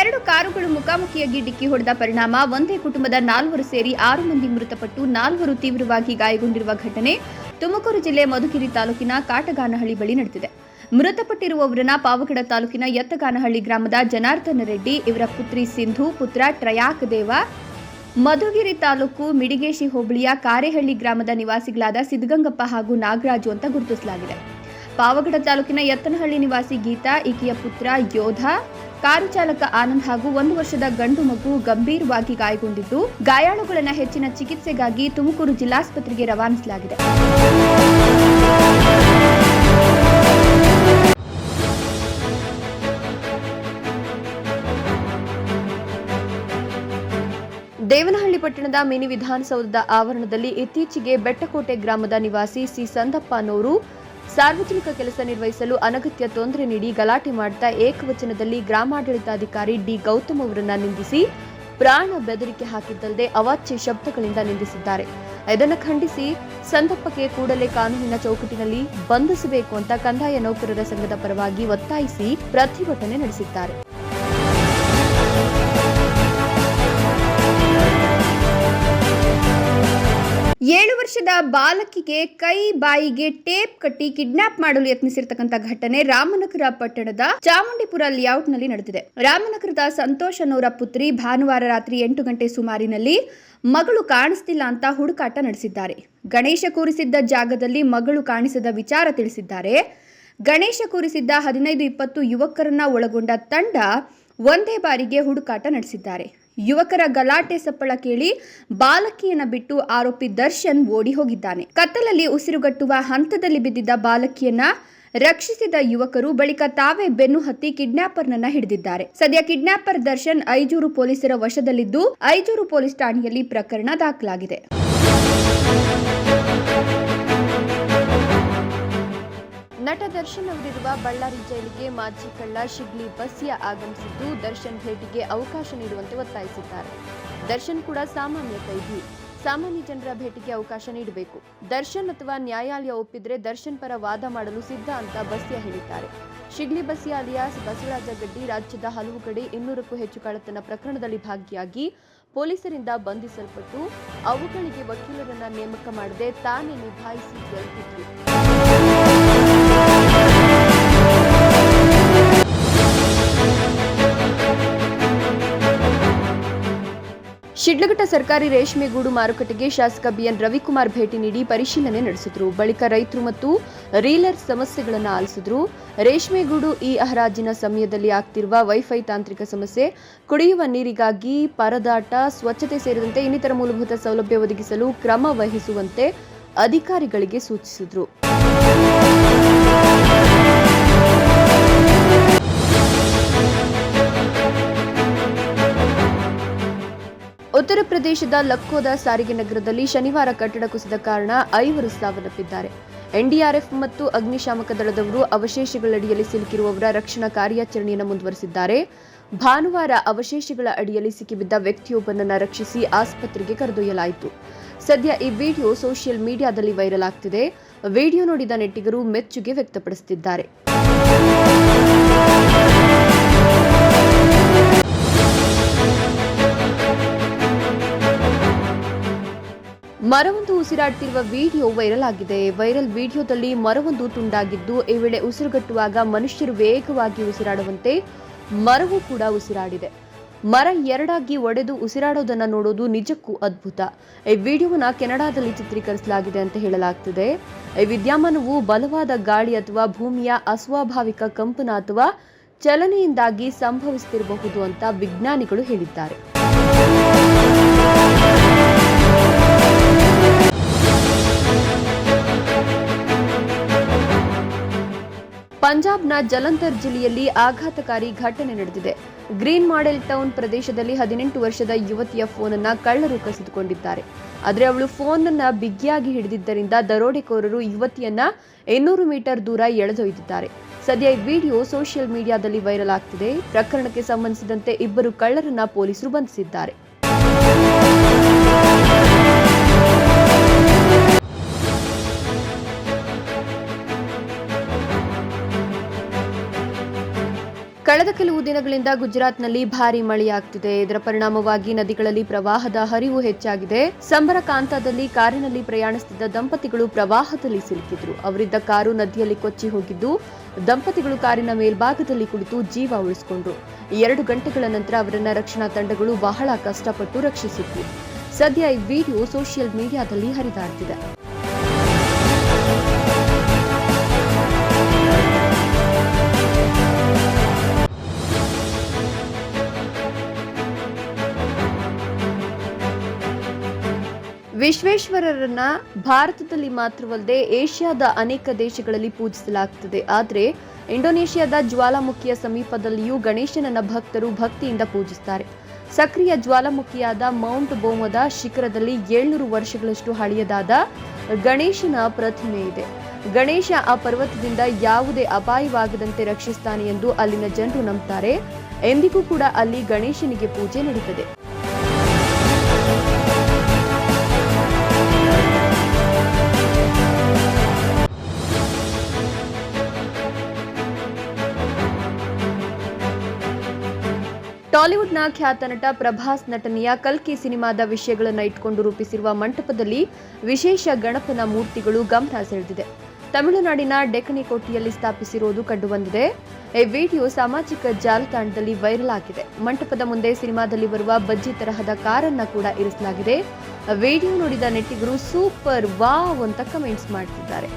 ಎರಡು ಕಾರುಗಳು ಮುಖಾಮುಖಿಯಾಗಿ ಡಿಕ್ಕಿ ಹೊಡೆದ ಪರಿಣಾಮ ಒಂದೇ ಕುಟುಂಬದ 4 ಸೇರಿ 6 ಮಂದಿ ಮೃತಪಟ್ಟು 4 ತೀವ್ರವಾಗಿ ಗಾಯಗೊಂಡಿರುವ ಘಟನೆ ತುಮಕೂರು ಜಿಲ್ಲೆ ಮಧುಗಿರಿ ತಾಲೂಕಿನ ಕಾಟಗಾನಹಳ್ಳಿ ಬಳಿ ನಡೆದಿದೆ. ಮೃತಪಟ್ಟಿರುವವರನ್ನ ಪಾವಗಡ ತಾಲೂಕಿನ ಯತ್ತಗಾನಹಳ್ಳಿ ಗ್ರಾಮದ ಜನಾರ್ದನ ರೆಡ್ಡಿ, ಇವರ ಪುತ್ರಿ ಸಿಂಧು, ಪುತ್ರ ಟ್ರಯಾಕ್ ದೇವ, ಮಧುಗಿರಿ ತಾಲೂಕು ಮಿಡಿಗೇಶಿ ಹೋಬಳಿಯ ಕಾರೇಹಳ್ಳಿ ಗ್ರಾಮದ ನಿವಾಸಿಗಳಾದ ಸಿದ್ದಗಂಗಪ್ಪ ಹಾಗೂ ನಾಗರಾಜು ಅಂತ ಗುರುತಿಸಲಾಗಿದೆ. ಪಾವಗಡ ತಾಲೂಕಿನ ಯತ್ತನಹಳ್ಳಿ ನಿವಾಸಿ ಗೀತಾ, ಈಕೆಯ ಪುತ್ರ ಯೋಧ, ಕಾರು ಚಾಲಕ ಆನಂದ್ ಹಾಗೂ 1 ವರ್ಷದ ಗಂಡು ಮಗು ಗಂಭೀರವಾಗಿ ಗಾಯಗೊಂಡಿದ್ದು, ಗಾಯಾಳುಗಳನ್ನು ಹೆಚ್ಚಿನ ಚಿಕಿತ್ಸೆಗಾಗಿ ತುಮಕೂರು ಜಿಲ್ಲಾಸ್ಪತ್ರೆಗೆ ರವಾನಿಸಲಾಗಿದೆ. ದೇವನಹಳ್ಳಿ ಪಟ್ಟಣದ ಮಿನಿ ವಿಧಾನಸೌಧದ ಆವರಣದಲ್ಲಿ ಇತ್ತೀಚೆಗೆ ಬೆಟ್ಟಕೋಟೆ ಗ್ರಾಮದ ನಿವಾಸಿ ಸಿ ಸಂದಪ್ಪ ಅನ್ನೋರು ಸಾರ್ವಜನಿಕ ಕೆಲಸ ನಿರ್ವಹಿಸಲು ಅನಗತ್ಯ ತೊಂದರೆ ನೀಡಿ ಗಲಾಟೆ ಮಾಡುತ್ತಾ ಏಕವಚನದಲ್ಲಿ ಗ್ರಾಮಾಡಳಿತಾಧಿಕಾರಿ ಡಿ ಗೌತಮ್ ಅವರನ್ನ ನಿಂದಿಸಿ ಪ್ರಾಣ ಬೆದರಿಕೆ ಹಾಕಿದ್ದಲ್ಲದೆ ಅವಾಚ್ಯ ಶಬ್ದಗಳಿಂದ ನಿಂದಿಸಿದ್ದಾರೆ. ಇದನ್ನು ಖಂಡಿಸಿ ಸಂದಪ್ಪಗೆ ಕೂಡಲೇ ಕಾನೂನಿನ ಚೌಕಟ್ಟಿನಲ್ಲಿ ಬಂಧಿಸಬೇಕು ಅಂತ ಕಂದಾಯ ನೌಕರರ ಸಂಘದ ಪರವಾಗಿ ಒತ್ತಾಯಿಸಿ ಪ್ರತಿಭಟನೆ ನಡೆಸಿದ್ದಾರೆ. 7 ವರ್ಷದ ಬಾಲಕಿಗೆ ಕೈ ಬಾಯಿಗೆ ಟೇಪ್ ಕಟ್ಟಿ ಕಿಡ್ನಾಪ್ ಮಾಡಲು ಯತ್ನಿಸಿರ್ತಕ್ಕಂಥ ಘಟನೆ ರಾಮನಗರ ಪಟ್ಟಣದ ಚಾಮುಂಡಿಪುರ ಲೇಔಟ್ನಲ್ಲಿ ನಡೆದಿದೆ. ರಾಮನಗರದ ಸಂತೋಷ್ ಅನ್ನೋರ ಪುತ್ರಿ ಭಾನುವಾರ ರಾತ್ರಿ 8 ಗಂಟೆ ಸುಮಾರಿನಲ್ಲಿ ಮಗಳು ಕಾಣಿಸ್ತಿಲ್ಲ ಅಂತ ಹುಡುಕಾಟ ನಡೆಸಿದ್ದಾರೆ. ಗಣೇಶ ಕೂರಿಸಿದ್ದ ಜಾಗದಲ್ಲಿ ಮಗಳು ಕಾಣಿಸದ ವಿಚಾರ ತಿಳಿಸಿದ್ದಾರೆ. ಗಣೇಶ ಕೂರಿಸಿದ್ದ 15-20 ಯುವಕರನ್ನ ಒಳಗೊಂಡ ತಂಡ ಒಂದೇ ಬಾರಿಗೆ ಹುಡುಕಾಟ ನಡೆಸಿದ್ದಾರೆ. ಯುವಕರ ಗಲಾಟೆ ಸಪ್ಪಳ ಕೇಳಿ ಬಾಲಕಿಯನ್ನ ಬಿಟ್ಟು ಆರೋಪಿ ದರ್ಶನ್ ಓಡಿ ಹೋಗಿದ್ದಾನೆ. ಕತ್ತಲಲ್ಲಿ ಉಸಿರುಗಟ್ಟುವ ಹಂತದಲ್ಲಿ ಬಿದ್ದಿದ್ದ ಬಾಲಕಿಯನ್ನ ರಕ್ಷಿಸಿದ ಯುವಕರು ಬಳಿಕ ತಾವೇ ಬೆನ್ನು ಹತ್ತಿ ಕಿಡ್ನಾಪರ್ನನ್ನ ಹಿಡಿದಿದ್ದಾರೆ. ಸದ್ಯ ಕಿಡ್ನಾಪರ್ ದರ್ಶನ್ ಐಜೂರು ಪೊಲೀಸರ ವಶದಲ್ಲಿದ್ದು ಐಜೂರು ಪೊಲೀಸ್ ಠಾಣೆಯಲ್ಲಿ ಪ್ರಕರಣ ದಾಖಲಾಗಿದೆ. ನಟ ದರ್ಶನ್ ಅವರಿರುವ ಬಳ್ಳಾರಿ ಜೈಲಿಗೆ ಮಾಜಿ ಕಳ್ಳ ಶಿಗ್ಲಿ ಬಸ್ಸಿಯಾ ಆಗಮಿಸಿದ್ದು ದರ್ಶನ್ ಭೇಟಿಗೆ ಅವಕಾಶ ನೀಡುವಂತೆ ಒತ್ತಾಯಿಸಿದ್ದಾರೆ. ದರ್ಶನ್ ಕೂಡ ಸಾಮಾನ್ಯ ಕೈದಿ, ಸಾಮಾನ್ಯ ಜನರ ಭೇಟಿಗೆ ಅವಕಾಶ ನೀಡಬೇಕು. ದರ್ಶನ್ ಅಥವಾ ನ್ಯಾಯಾಲಯ ಒಪ್ಪಿದ್ರೆ ದರ್ಶನ್ ಪರ ವಾದ ಮಾಡಲು ಸಿದ್ಧ ಅಂತ ಬಸ್ಸಿಯಾ ಹೇಳಿದ್ದಾರೆ. ಶಿಗ್ಲಿ ಬಸ್ಸಿಯಾ ಅಲಿಯಾಸ್ ಬಸವರಾಜ ಗಡ್ಡಿ ರಾಜ್ಯದ ಹಲವು ಕಡೆ 200ಕ್ಕೂ ಹೆಚ್ಚು ಕಳ್ಳತನ ಪ್ರಕರಣದಲ್ಲಿ ಭಾಗಿಯಾಗಿ ಪೊಲೀಸರಿಂದ ಬಂಧಿಸಲ್ಪಟ್ಟು ಅವುಗಳಿಗೆ ವಕೀಲರನ್ನ ನೇಮಕ ಮಾಡದೆ ತಾನೇ ನಿಭಾಯಿಸಿ ಗೆಲ್ತಿದ್ರು. ಶಿಡ್ಲಘಟ್ಟ ಸರ್ಕಾರಿ ರೇಷ್ಮೆಗೂಡು ಮಾರುಕಟ್ಟೆಗೆ ಶಾಸಕ ಬಿಎನ್ ರವಿಕುಮಾರ್ ಭೇಟಿ ನೀಡಿ ಪರಿಶೀಲನೆ ನಡೆಸಿದರು. ಬಳಿಕ ರೈತರು ಮತ್ತು ರೀಲರ್ ಸಮಸ್ಯೆಗಳನ್ನು ಆಲಿಸಿದರು. ರೇಷ್ಮೆಗೂಡು ಈ ಹರಾಜಿನ ಸಮಯದಲ್ಲಿ ಆಗ್ತಿರುವ ವೈಫೈ ತಾಂತ್ರಿಕ ಸಮಸ್ಯೆ, ಕುಡಿಯುವ ನೀರಿಗಾಗಿ ಪರದಾಟ, ಸ್ವಚ್ಛತೆ ಸೇರಿದಂತೆ ಇನ್ನಿತರ ಮೂಲಭೂತ ಸೌಲಭ್ಯ ಒದಗಿಸಲು ಕ್ರಮ ವಹಿಸುವಂತೆ ಅಧಿಕಾರಿಗಳಿಗೆ ಸೂಚಿಸಿದರು. ಉತ್ತರ ಪ್ರದೇಶದ ಲಕ್ಕೋದ ಸಾರಿಗೆ ನಗರದಲ್ಲಿ ಶನಿವಾರ ಕಟ್ಟಡ ಕುಸಿದ ಕಾರಣ 5 ಸಾವನ್ನಪ್ಪಿದ್ದಾರೆ. ಎನ್ಡಿಆರ್ಎಫ್ ಮತ್ತು ಅಗ್ನಿಶಾಮಕ ದಳದವರು ಅವಶೇಷಗಳಡಿಯಲ್ಲಿ ಸಿಲುಕಿರುವವರ ರಕ್ಷಣಾ ಕಾರ್ಯಾಚರಣೆಯನ್ನು ಮುಂದುವರೆಸಿದ್ದಾರೆ. ಭಾನುವಾರ ಅವಶೇಷಗಳ ಅಡಿಯಲ್ಲಿ ಸಿಕ್ಕಿಬಿದ್ದ ವ್ಯಕ್ತಿಯೊಬ್ಬನನ್ನು ರಕ್ಷಿಸಿ ಆಸ್ಪತ್ರೆಗೆ ಕರೆದೊಯ್ಯಲಾಯಿತು. ಸದ್ಯ ಈ ವಿಡಿಯೋ ಸೋಷಿಯಲ್ ಮೀಡಿಯಾದಲ್ಲಿ ವೈರಲ್ ಆಗ್ತಿದೆ. ವಿಡಿಯೋ ನೋಡಿದ ನೆಟ್ಟಿಗರು ಮೆಚ್ಚುಗೆ ವ್ಯಕ್ತಪಡಿಸುತ್ತಿದ್ದಾರೆ. ಮರವೊಂದು ಉಸಿರಾಡ್ತಿರುವ ವಿಡಿಯೋ ವೈರಲ್ ಆಗಿದೆ. ವೈರಲ್ ವಿಡಿಯೋದಲ್ಲಿ ಮರವೊಂದು ತುಂಡಾಗಿದ್ದು, ಈ ವೇಳೆ ಉಸಿರುಗಟ್ಟುವಾಗ ಮನುಷ್ಯರು ವೇಗವಾಗಿ ಉಸಿರಾಡುವಂತೆ ಮರವೂ ಕೂಡ ಉಸಿರಾಡಿದೆ. ಮರ ಎರಡಾಗಿ ಒಡೆದು ಉಸಿರಾಡೋದನ್ನ ನೋಡೋದು ನಿಜಕ್ಕೂ ಅದ್ಭುತ. ಈ ವಿಡಿಯೋವನ್ನ ಕೆನಡಾದಲ್ಲಿ ಚಿತ್ರೀಕರಿಸಲಾಗಿದೆ ಅಂತ ಹೇಳಲಾಗ್ತಿದೆ. ಈ ವಿದ್ಯಮಾನವು ಬಲವಾದ ಗಾಳಿ ಅಥವಾ ಭೂಮಿಯ ಅಸ್ವಾಭಾವಿಕ ಕಂಪನ ಅಥವಾ ಚಲನೆಯಿಂದಾಗಿ ಸಂಭವಿಸುತ್ತಿರಬಹುದು ಅಂತ ವಿಜ್ಞಾನಿಗಳು ಹೇಳಿದ್ದಾರೆ. ಪಂಜಾಬ್ನ ಜಲಂಧರ್ ಜಿಲ್ಲೆಯಲ್ಲಿ ಆಘಾತಕಾರಿ ಘಟನೆ ನಡೆದಿದೆ. ಗ್ರೀನ್ ಮಾಡೆಲ್ ಟೌನ್ ಪ್ರದೇಶದಲ್ಲಿ 18 ವರ್ಷದ ಯುವತಿಯ ಫೋನ್ ಅನ್ನು ಕಳ್ಳರು ಕಸಿದುಕೊಂಡಿದ್ದಾರೆ. ಆದರೆ ಅವಳು ಫೋನ್ ಅನ್ನು ಬಿಗಿಯಾಗಿ ಹಿಡಿದಿದ್ದರಿಂದ ದರೋಡೆಕೋರರು ಯುವತಿಯನ್ನ 200 ಮೀಟರ್ ದೂರ ಎಳೆದೊಯ್ದಿದ್ದಾರೆ. ಸದ್ಯ ಈ ವಿಡಿಯೋ ಸೋಷಿಯಲ್ ಮೀಡಿಯಾದಲ್ಲಿ ವೈರಲ್ ಆಗ್ತಿದೆ. ಪ್ರಕರಣಕ್ಕೆ ಸಂಬಂಧಿಸಿದಂತೆ 2 ಕಳ್ಳರನ್ನ ಪೊಲೀಸರು ಬಂಧಿಸಿದ್ದಾರೆ. ಕಳೆದ ಕೆಲವು ದಿನಗಳಿಂದ ಗುಜರಾತ್ನಲ್ಲಿ ಭಾರೀ ಮಳೆಯಾಗ್ತಿದೆ. ಇದರ ಪರಿಣಾಮವಾಗಿ ನದಿಗಳಲ್ಲಿ ಪ್ರವಾಹದ ಹರಿವು ಹೆಚ್ಚಾಗಿದೆ. ಸಂಬರಕಾಂತದಲ್ಲಿ ಕಾರಿನಲ್ಲಿ ಪ್ರಯಾಣಿಸುತ್ತಿದ್ದ ದಂಪತಿಗಳು ಪ್ರವಾಹದಲ್ಲಿ ಸಿಲುಕಿದ್ರು. ಅವರಿದ್ದ ಕಾರು ನದಿಯಲ್ಲಿ ಕೊಚ್ಚಿ ಹೋಗಿದ್ದು, ದಂಪತಿಗಳು ಕಾರಿನ ಮೇಲ್ಭಾಗದಲ್ಲಿ ಕುಳಿತು ಜೀವ ಉಳಿಸಿಕೊಂಡ್ರು. 2 ಗಂಟೆಗಳ ನಂತರ ಅವರನ್ನ ರಕ್ಷಣಾ ತಂಡಗಳು ಬಹಳ ಕಷ್ಟಪಟ್ಟು ರಕ್ಷಿಸಿದ್ವು. ಸದ್ಯ ಈ ವಿಡಿಯೋ ಸೋಷಿಯಲ್ ಮೀಡಿಯಾದಲ್ಲಿ ಹರಿದಾಡ್ತಿದೆ. ವಿಶ್ವೇಶ್ವರರನ್ನ ಭಾರತದಲ್ಲಿ ಮಾತ್ರವಲ್ಲದೆ ಏಷ್ಯಾದ ಅನೇಕ ದೇಶಗಳಲ್ಲಿ ಪೂಜಿಸಲಾಗುತ್ತದೆ. ಆದರೆ ಇಂಡೋನೇಷ್ಯಾದ ಜ್ವಾಲಾಮುಖಿಯ ಸಮೀಪದಲ್ಲಿಯೂ ಗಣೇಶನನ್ನ ಭಕ್ತರು ಭಕ್ತಿಯಿಂದ ಪೂಜಿಸುತ್ತಾರೆ. ಸಕ್ರಿಯ ಜ್ವಾಲಾಮುಖಿಯಾದ ಮೌಂಟ್ ಬೋಮದ ಶಿಖರದಲ್ಲಿ 700 ವರ್ಷಗಳಷ್ಟು ಹಳೆಯದಾದ ಗಣೇಶನ ಪ್ರತಿಮೆ ಇದೆ. ಗಣೇಶ ಆ ಪರ್ವತದಿಂದ ಯಾವುದೇ ಅಪಾಯವಾಗದಂತೆ ರಕ್ಷಿಸ್ತಾನೆ ಎಂದು ಅಲ್ಲಿನ ಜನರು ನಂಬುತ್ತಾರೆ. ಎಂದಿಗೂ ಕೂಡ ಅಲ್ಲಿ ಗಣೇಶನಿಗೆ ಪೂಜೆ ನಡೀತದೆ. ಟಾಲಿವುಡ್ನ ಖ್ಯಾತ ನಟ ಪ್ರಭಾಸ್ ನಟನೆಯ ಕಲ್ಕಿ ಸಿನಿಮಾದ ವಿಷಯಗಳನ್ನು ಇಟ್ಕೊಂಡು ರೂಪಿಸಿರುವ ಮಂಟಪದಲ್ಲಿ ವಿಶೇಷ ಗಣಪನ ಮೂರ್ತಿಗಳು ಗಮನ ಸೆಳೆದಿದೆ. ತಮಿಳುನಾಡಿನ ಡೆಕಣಿಕೋಟೆಯಲ್ಲಿ ಸ್ಥಾಪಿಸಿರುವುದು ಕಂಡುಬಂದಿದೆ. ಈ ವಿಡಿಯೋ ಸಾಮಾಜಿಕ ಜಾಲತಾಣದಲ್ಲಿ ವೈರಲ್ ಆಗಿದೆ. ಮಂಟಪದ ಮುಂದೆ ಸಿನಿಮಾದಲ್ಲಿ ಬರುವ ಬಜ್ಜಿ ತರಹದ ಕಾರನ್ನ ಕೂಡ ಇರಿಸಲಾಗಿದೆ. ವಿಡಿಯೋ ನೋಡಿದ ನೆಟ್ಟಿಗರು ಸೂಪರ್ ವಾವ್ ಅಂತ ಕಮೆಂಟ್ಸ್ ಮಾಡ್ತಿದ್ದಾರೆ.